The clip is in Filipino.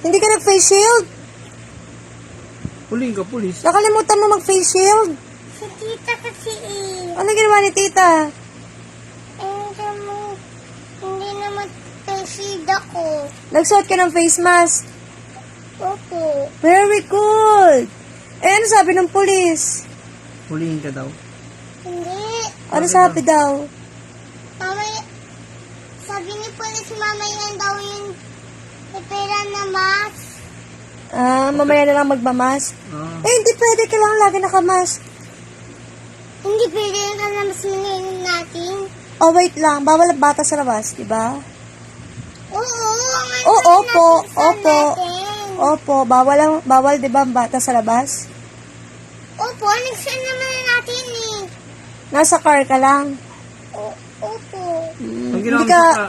Hindi ka nag-face shield? Huling ka, pulis. Nakalimutan mo mag-face shield? Si tita kasi Ano ginawa ni tita? hindi naman face ako. Nagsuot ka ng face mask? Opo. Very good. Eh, ano sabi ng pulis? Hulihin ka daw. Hindi. Ano Bakit sabi daw? Mamaya, sabi ni police mamaya daw yung pera na mas. Mamaya na lang magmamas. Ah. Eh, hindi pwede. Kailangan lagi nakamask. Hindi pwede yung kalamas minin natin. Oh, wait lang. Bawal ang bata sa labas, di ba? Oo. Oo, opo. Opo. Natin. Opo. Bawal, di ba, ang bata sa labas? Opo, nagsan naman natin eh. Nasa car ka lang. Opo. Ang Hindi ginawa mo ka, sa